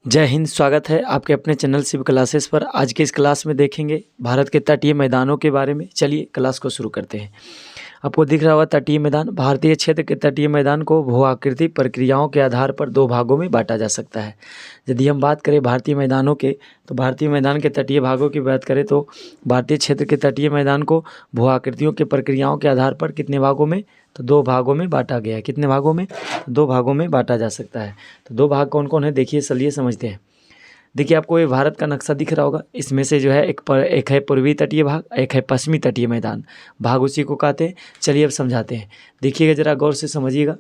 जय हिंद। स्वागत है आपके अपने चैनल शिव क्लासेस पर। आज के इस क्लास में देखेंगे भारत के तटीय मैदानों के बारे में। चलिए क्लास को शुरू करते हैं। आपको दिख रहा होगा तटीय मैदान। भारतीय क्षेत्र के तटीय मैदान को भू आकृति प्रक्रियाओं के आधार पर दो भागों में बांटा जा सकता है। यदि हम बात करें भारतीय मैदानों के, तो भारतीय मैदान के तटीय भागों की बात करें तो भारतीय क्षेत्र के तटीय मैदान को भू आकृतियों के प्रक्रियाओं के आधार पर कितने भागों में, तो दो भागों में बांटा गया है। कितने भागों में? तो दो भागों में बांटा जा सकता है। तो दो भाग कौन कौन है देखिए, चलिए समझते हैं। देखिए आपको ये भारत का नक्शा दिख रहा होगा। इसमें से जो है एक है पूर्वी तटीय भाग, एक है पश्चिमी तटीय मैदान। भाग उसी को कहते हैं। चलिए अब समझाते हैं। देखिएगा जरा गौर से समझिएगा।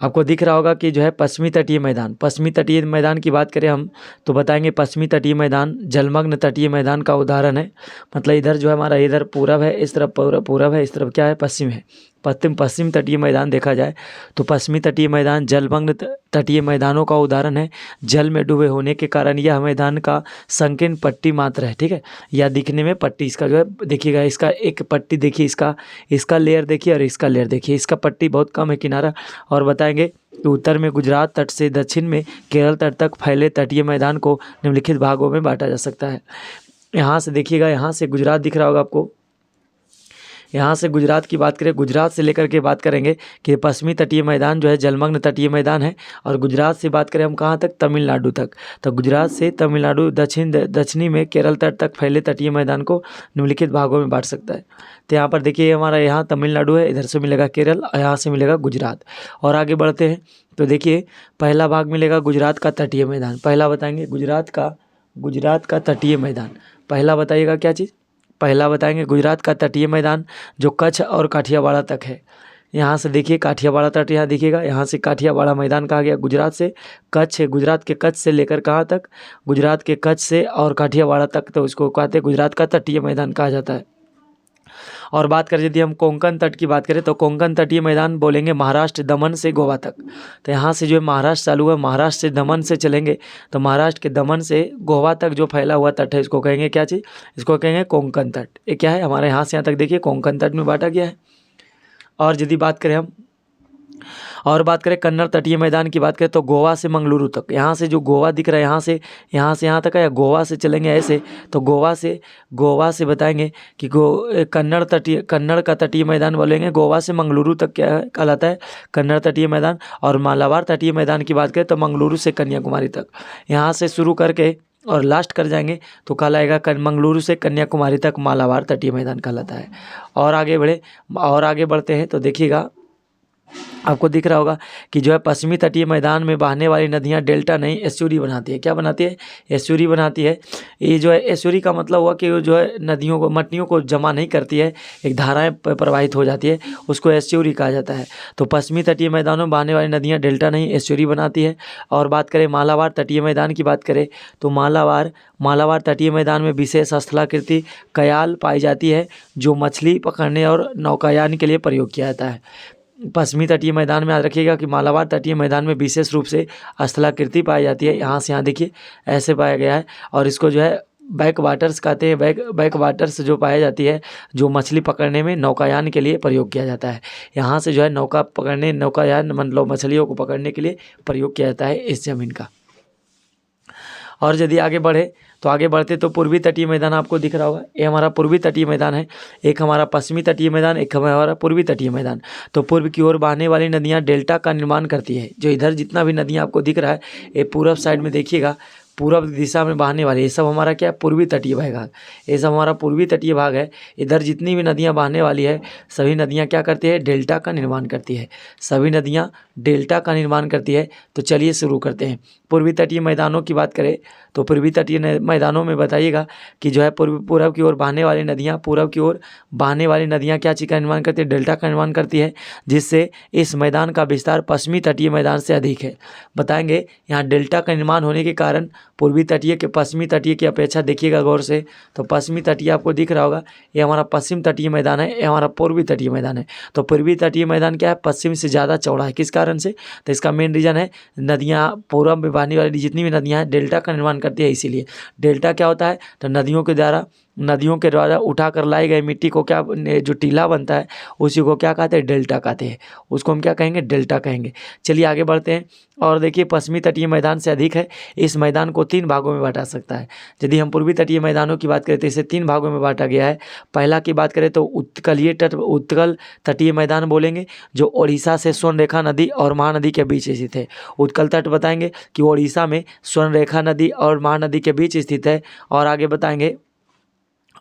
आपको दिख रहा होगा कि जो है पश्चिमी तटीय मैदान, पश्चिमी तटीय मैदान की बात करें हम तो बताएंगे पश्चिमी तटीय मैदान जलमग्न तटीय मैदान का उदाहरण है। मतलब इधर जो है हमारा इधर पूरब है, इस तरफ पूरब है, इस तरफ क्या है, पश्चिम है। पश्चिम तटीय मैदान देखा जाए तो पश्चिमी तटीय मैदान जलमग्न तटीय मैदानों का उदाहरण है। जल में डूबे होने के कारण यह मैदान का संकीर्ण पट्टी मात्र है। ठीक है, या दिखने में पट्टी इसका जो है, देखिएगा इसका एक पट्टी देखिए, इसका लेयर देखिए और इसका लेयर देखिए। इसका पट्टी बहुत कम है किनारा। और बताएंगे कि उत्तर में गुजरात तट से दक्षिण में केरल तट तक फैले तटीय मैदान को निम्नलिखित भागों में बांटा जा सकता है। यहाँ से देखिएगा, यहाँ से गुजरात दिख रहा होगा आपको। यहाँ से गुजरात की बात करें, गुजरात से लेकर के बात करेंगे कि पश्चिमी तटीय मैदान जो है जलमग्न तटीय मैदान है। और गुजरात से बात करें हम कहाँ तक, तमिलनाडु तक। तो गुजरात से तमिलनाडु दक्षिणी में केरल तट तक फैले तटीय मैदान को निम्नलिखित भागों में बांट सकता है। तो यहाँ पर देखिए हमारा यहाँ तमिलनाडु है, इधर से मिलेगा केरल और यहाँ से मिलेगा गुजरात। और आगे बढ़ते हैं तो देखिए पहला भाग मिलेगा गुजरात का तटीय मैदान। पहला बताएंगे गुजरात का तटीय मैदान। पहला बताइएगा क्या चीज़, पहला बताएंगे गुजरात का तटीय मैदान जो कच्छ और काठियावाड़ तक है। यहाँ से देखिए काठियावाड़ तट यहाँ दिखेगा, यहाँ से काठियावाड़ मैदान कहा गया। गुजरात से कच्छ, गुजरात के कच्छ से लेकर कहाँ तक, गुजरात के कच्छ से और काठियावाड़ तक, तो उसको कहते हैं गुजरात का तटीय मैदान कहा जाता है। और बात करें यदि हम कोंकण तट की बात करें तो कोंकण तटीय मैदान बोलेंगे महाराष्ट्र दमन से गोवा तक। तो यहाँ से जो है महाराष्ट्र चालू है, महाराष्ट्र से दमन से चलेंगे तो महाराष्ट्र के दमन से गोवा तक जो फैला हुआ तट है इसको कहेंगे क्या चीज़, इसको कहेंगे कोंकण तट। ये क्या है, हमारे यहाँ से यहाँ तक देखिए कोंकण तट में बांटा गया है। और यदि बात करें हम कन्नड़ तटीय मैदान की बात करें तो गोवा से मंगलुरु तक, यहाँ से जो गोवा दिख रहा है यहाँ से यहाँ तक है, या गोवा से चलेंगे ऐसे तो गोवा से बताएंगे कि कन्नड़ का तटीय मैदान बोलेंगे गोवा से मंगलुरु तक क्या कहलाता है, कन्नड़ तटीय मैदान। और मालाबार तटीय मैदान की बात करें तो मंगलुरु से कन्याकुमारी तक, यहाँ से शुरू करके और लास्ट कर जाएंगे तो कहलाएगा मंगलुरु से कन्याकुमारी तक मालाबार तटीय मैदान कहलाता है। और आगे बढ़ते हैं तो देखिएगा आपको दिख रहा होगा कि जो है पश्चिमी तटीय मैदान में बहने वाली नदियां डेल्टा नहीं एस्चुरी बनाती है। क्या बनाती है, एस्चुरी बनाती है। ये जो है एस्चुरी का मतलब हुआ कि वो जो है नदियों को, मटनियों को जमा नहीं करती है, एक धाराएं प्रवाहित हो जाती है, उसको एस्चुरी कहा जाता है। तो पश्चिमी तटीय मैदानों में बहने वाली नदियाँ डेल्टा नहीं एस्चुरी बनाती है। और बात करें मालाबार तटीय मैदान की बात करें तो मालाबार तटीय मैदान में विशेष स्थलाकृति कयाल पाई जाती है जो मछली पकड़ने और नौकायान के लिए प्रयोग किया जाता है। पश्चिमी तटीय मैदान में याद रखिएगा कि मालाबार तटीय मैदान में विशेष रूप से स्थलाकृति पाई जाती है। यहाँ से यहाँ देखिए ऐसे पाया गया है। और इसको जो है बैक वाटर्स कहते हैं। बैक वाटर्स जो पाई जाती है जो मछली पकड़ने में नौकायान के लिए प्रयोग किया जाता है। यहाँ से जो है नौकायान मतलब मछलियों को पकड़ने के लिए प्रयोग किया जाता है इस ज़मीन का। और यदि आगे बढ़ते तो पूर्वी तटीय मैदान आपको दिख रहा होगा। ये हमारा पूर्वी तटीय मैदान है, एक हमारा पश्चिमी तटीय मैदान, एक हमारा पूर्वी तटीय मैदान। तो पूर्व की ओर बहने वाली नदियाँ डेल्टा का निर्माण करती है। जो इधर जितना भी नदियाँ आपको दिख रहा है ये पूरब साइड में देखिएगा, पूरब दिशा में बहने वाली, ये सब हमारा क्या है, पूर्वी तटीय भाग है। ये सब हमारा पूर्वी तटीय भाग है। इधर जितनी भी नदियाँ बहने वाली है सभी नदियाँ क्या करती है, डेल्टा का निर्माण करती है। सभी नदियाँ डेल्टा का निर्माण करती है। तो चलिए शुरू करते हैं। पूर्वी तटीय मैदानों की बात करें तो पूर्वी तटीय मैदानों में बताइएगा कि जो है पूरब की ओर बहने वाली नदियाँ क्या चीज़ का निर्माण करती है, डेल्टा का निर्माण करती है, जिससे इस मैदान का विस्तार पश्चिमी तटीय मैदान से अधिक है। बताएंगे यहाँ डेल्टा का निर्माण होने के कारण पश्चिमी तटीय की अपेक्षा देखिएगा गौर से, तो पश्चिमी तटीय आपको दिख रहा होगा, ये हमारा पश्चिम तटीय मैदान है, ये हमारा पूर्वी तटीय मैदान है। तो पूर्वी तटीय मैदान क्या है, पश्चिम से ज़्यादा चौड़ा है। किस कारण से, तो इसका मेन रीज़न है नदियाँ पूरब में बहने वाली जितनी भी नदियाँ हैं डेल्टा का निर्माण करती है। इसीलिए डेल्टा क्या होता है, तो नदियों के द्वारा नदियों के द्वारा उठाकर लाई गई मिट्टी को क्या जो टीला बनता है उसी को क्या कहते हैं, डेल्टा कहते हैं। उसको हम क्या कहेंगे, डेल्टा कहेंगे। चलिए आगे बढ़ते हैं और देखिए पश्चिमी तटीय मैदान से अधिक है। इस मैदान को 3 भागों में बांटा सकता है। यदि हम पूर्वी तटीय मैदानों की बात करें तो इसे 3 भागों में बांटा गया है। पहला की बात करें तो उत्कल तटीय मैदान बोलेंगे, जो उड़ीसा से स्वर्णरेखा नदी और महानदी के बीच स्थित है। उत्कल तट बताएंगे कि उड़ीसा में स्वर्णरेखा नदी और महानदी के बीच स्थित है। और आगे बताएंगे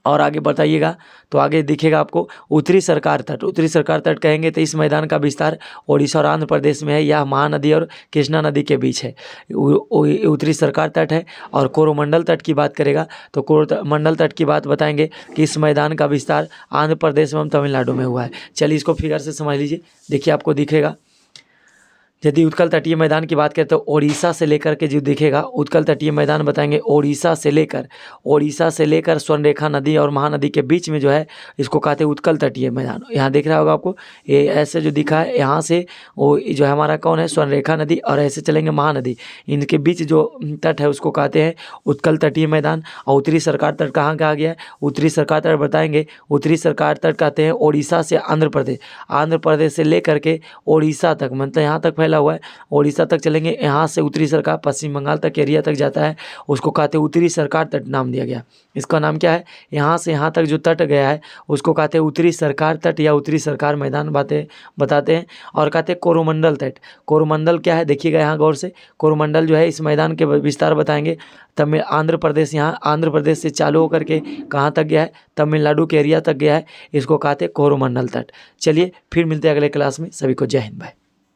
और आगे बताइएगा तो आगे दिखेगा आपको उत्तरी सरकार तट। उत्तरी सरकार तट कहेंगे तो इस मैदान का विस्तार ओडिशा और आंध्र प्रदेश में है। यह महानदी और कृष्णा नदी के बीच है, उत्तरी सरकार तट है। और कोरोमंडल तट की बात करेगा तो कोरोमंडल तट की बात बताएंगे कि इस मैदान का विस्तार आंध्र प्रदेश एवं तमिलनाडु में हुआ है। चलिए इसको फिगर से समझ लीजिए। देखिए आपको दिखेगा, यदि उत्कल तटीय मैदान की बात करें तो ओडिशा से लेकर के जो दिखेगा, उत्कल तटीय मैदान बताएंगे ओडिशा से लेकर स्वर्णरेखा नदी और महानदी के बीच में जो है इसको कहते हैं उत्कल तटीय मैदान। यहाँ देख रहा होगा आपको, ये ऐसे जो दिखा है यहाँ से वो जो है हमारा कौन है, स्वर्णरेखा नदी, और ऐसे चलेंगे महानदी, इनके बीच जो तट है उसको कहते हैं उत्कल तटीय मैदान। और उत्तरी सरकार तट कहाँ कहा गया है, उत्तरी सरकार तट बताएंगे, उत्तरी सरकार तट कहते हैं ओडिशा से आंध्र प्रदेश से लेकर के ओडिशा तक, मतलब यहाँ तक फैला हुआ है, ओडिशा तक चलेंगे। यहाँ से उत्तरी सरकार पश्चिम बंगाल तक एरिया तक जाता है, उसको कहते हैं उत्तरी सरकार तट नाम दिया गया। इसका नाम क्या है, यहाँ से यहाँ तक जो तट गया है उसको कहते हैं उत्तरी सरकार तट या उत्तरी सरकार मैदान बताते हैं। और कहते हैं कोरोमंडल तट। कोरोमंडल क्या है देखिएगा यहाँ गौर से, कोरोमंडल जो है इस मैदान के विस्तार बताएंगे। आंध्र प्रदेश, यहाँ आंध्र प्रदेश से चालू होकर के कहाँ तक गया है, तमिलनाडु के एरिया तक गया है, इसको कहते हैं कोरोमंडल तट। चलिए फिर मिलते हैं अगले क्लास में, सभी को जय हिंद, बाय।